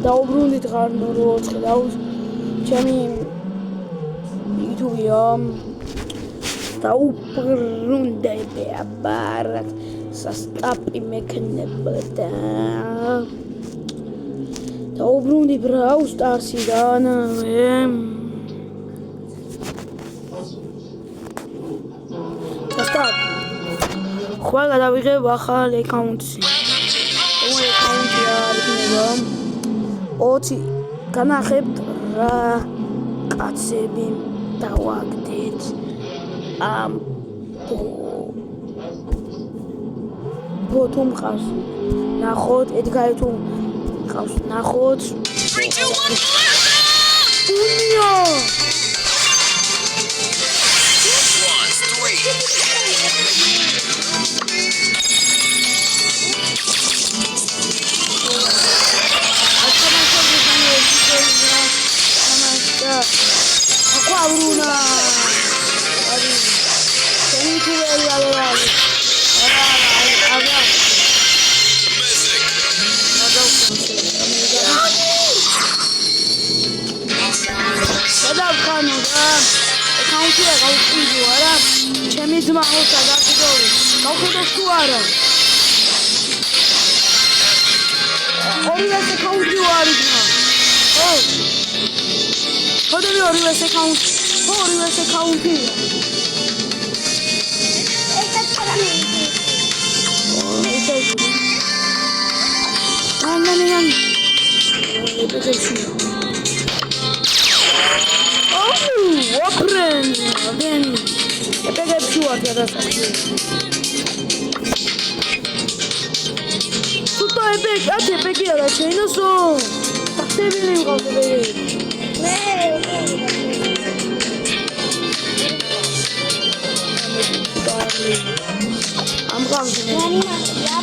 დაუბრუნდით ღარნო 4 დაუს ჩემი YouTube-ია დაუბრუნდები აბარად სასტაპი მექნებოდა დაუბრუნდი Brawl Stars-იდან სასტაპ ხვალ გადავიღებ ახალ აკაუნტს ორი აკაუნტია იქნება 20 განახებთ რა კაცები დავაგდეთ ამ ბოთუმ ყავს ნახოთ ედგარი თუ ყავს ნახოთ 3 2 1 უნიო Bruna. Abi. Senin küveri alalım. Adam kanıda. Kauntiye kavuşuydu ara. Çemiz mahvolsa da doğru. Kavuştu şu ara. Oraya kaunti var ya. Oh. Hadi bir oraya kaunti. Oraya kaunti. Anlayan. Yapacak şey yok. Oh, open. Then yapacak bir şey var ya da. Tutto epek, hadi epek ya da şey nasıl? Takte bileyim kaldı be. I'm going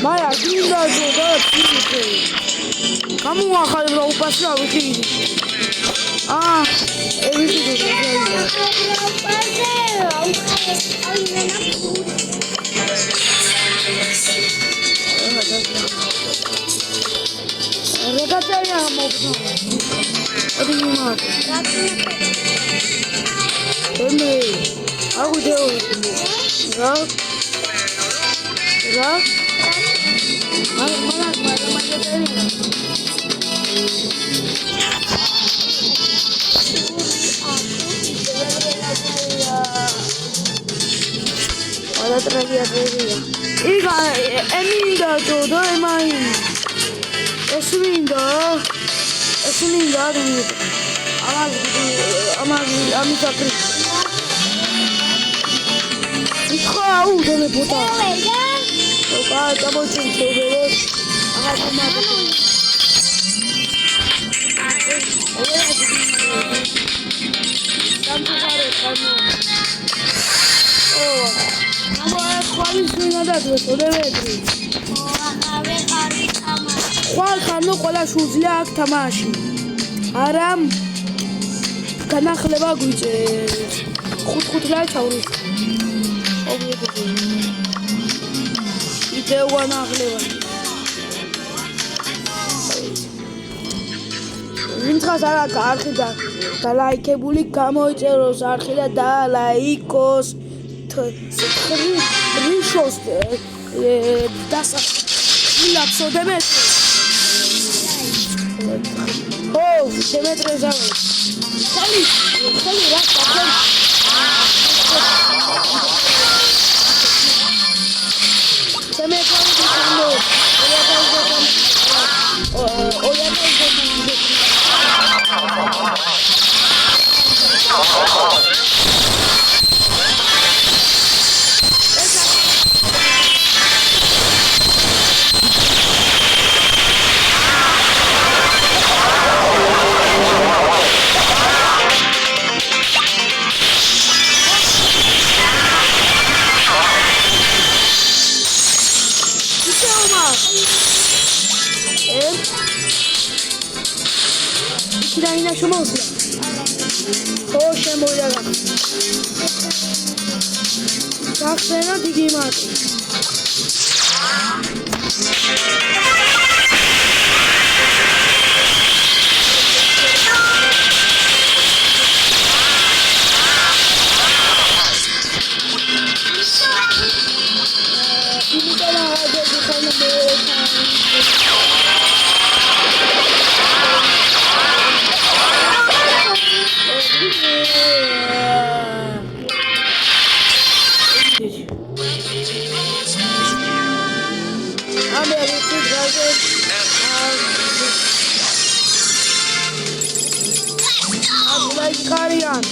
Maya, linda jogada pizza. Kamu akan lepas lah begini. Ah, ini tu. Mereka saya mau ada ni mat. Ini, aku jauh. Rak. Mana tadi? Ada terakhir. Iga, eminda todo emain. Esminda demi. Ami sakri. Ikau demi puta. Oke, kamu coba. Vintra sara karxida da laikebuli გამოიწეროს არხი და ლაიკოს რიშოს დასახილავსო დემეტრე ო დემეტრე ზავი ხალი რა ხარ დემეტრე დიმო Akiraina shumosla. Oh, shemoiraga. Saxena digimati. Carry-on.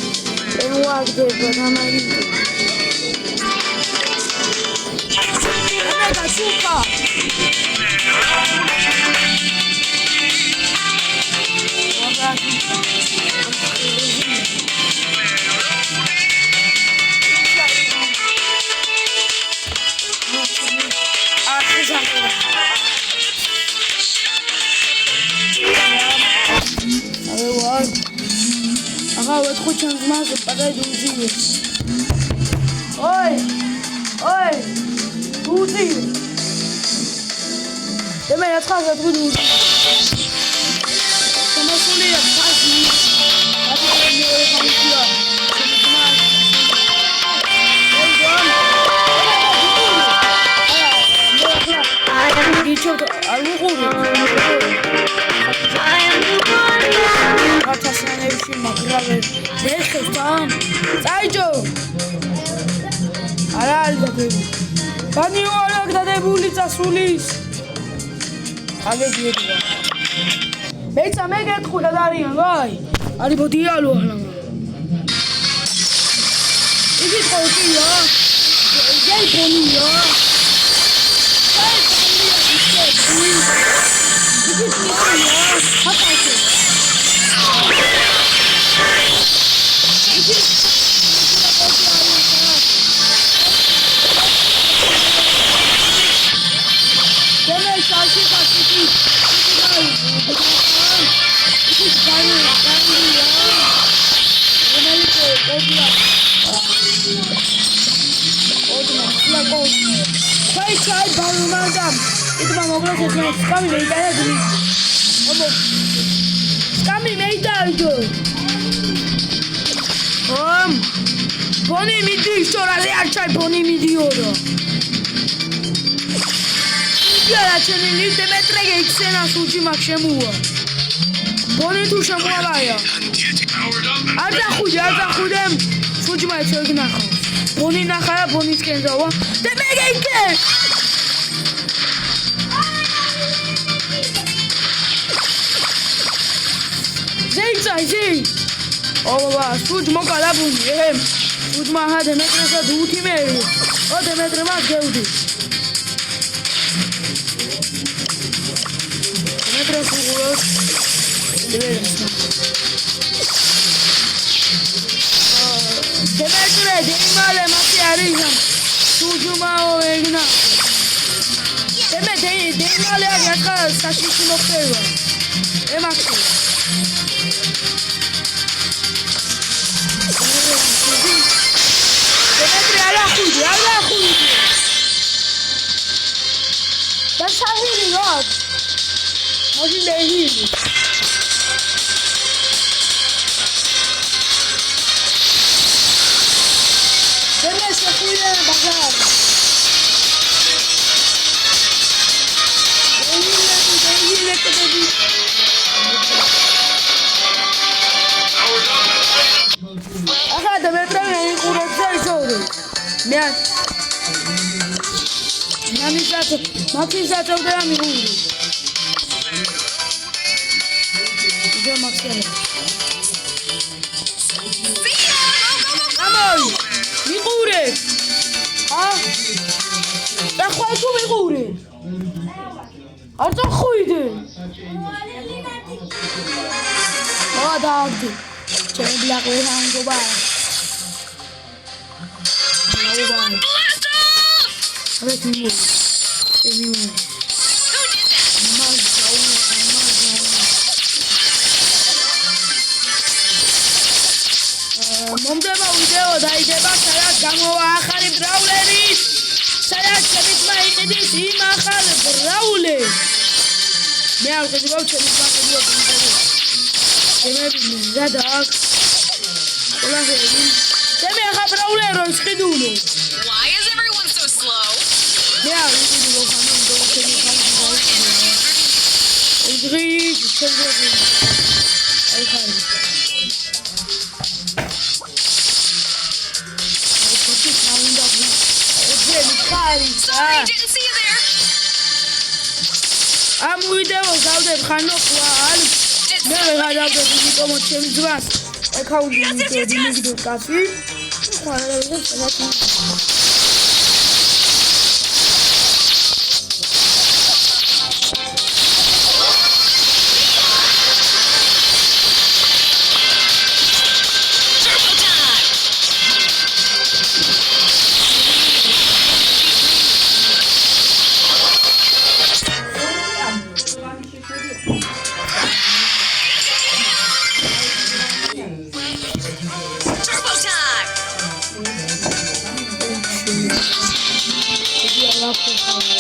And walk there, but I'm not eating. Omega Super. Agora eu tô tirando mais para do dia. Oi, do dia. Também é casa do dia. Como eu falei, faz isso. Até o meu vamos tirar. Beța mea că cu cădaria, vai. Ari podia lu ala. Idi podia. Gel podia. Boni mi dici ora le acciai boni mi di ora. Io ce ne li te mettere che xena su ci maxemua. Boni tu shemua raia. Arda khudem su ci mai tsog na kho. Boni na kha boni skenzawa. Te mega ike. Zai. Oh baba, su ci mo kala buni. Udma ha Demetre sa duti meri. O Demetre ma geudi. Demetre fuguros. Demetre deimale mati arigam. Sujuma o egna. Deimale agaka sashi no peva. Emakse. Alla khudi. Das sahili rod. Hoje dele. Beleza, cuida na bagagem. Ele que deve. Aha, da me traga em cura de jogo. Minha Maxizato della Miguri. Già Maxiele. Amoi! Miguri! Ah? Da qua tu Miguri! Arda khoide! Oh, dagdi! C'è un black way hango ba. Let's move. მომდევნო ვიდეო დაიდება, სადაც გამოვა ახალი ბრაულერი, სადაც შემიძლია იყიდეს იმ ახალ ბრაულერს. მე არ ვხედავ ჩემი ბაკები ჩემები მზად აქვს ყველაფერი ჩემი ახალ ბრაულერს ყიდულო Why is everyone so slow? მე არ ვიყიდულო ხანამდე ჩემი ხალხი ჩემი აი ხარი Sorry, didn't see you there. ამ ვიდეოს დავდებ ხანოხვალ მე ვეღარ დავდებ იმიტომ ჩემი ძვას აკაუნტი მიდევ კაცი ხვალ რა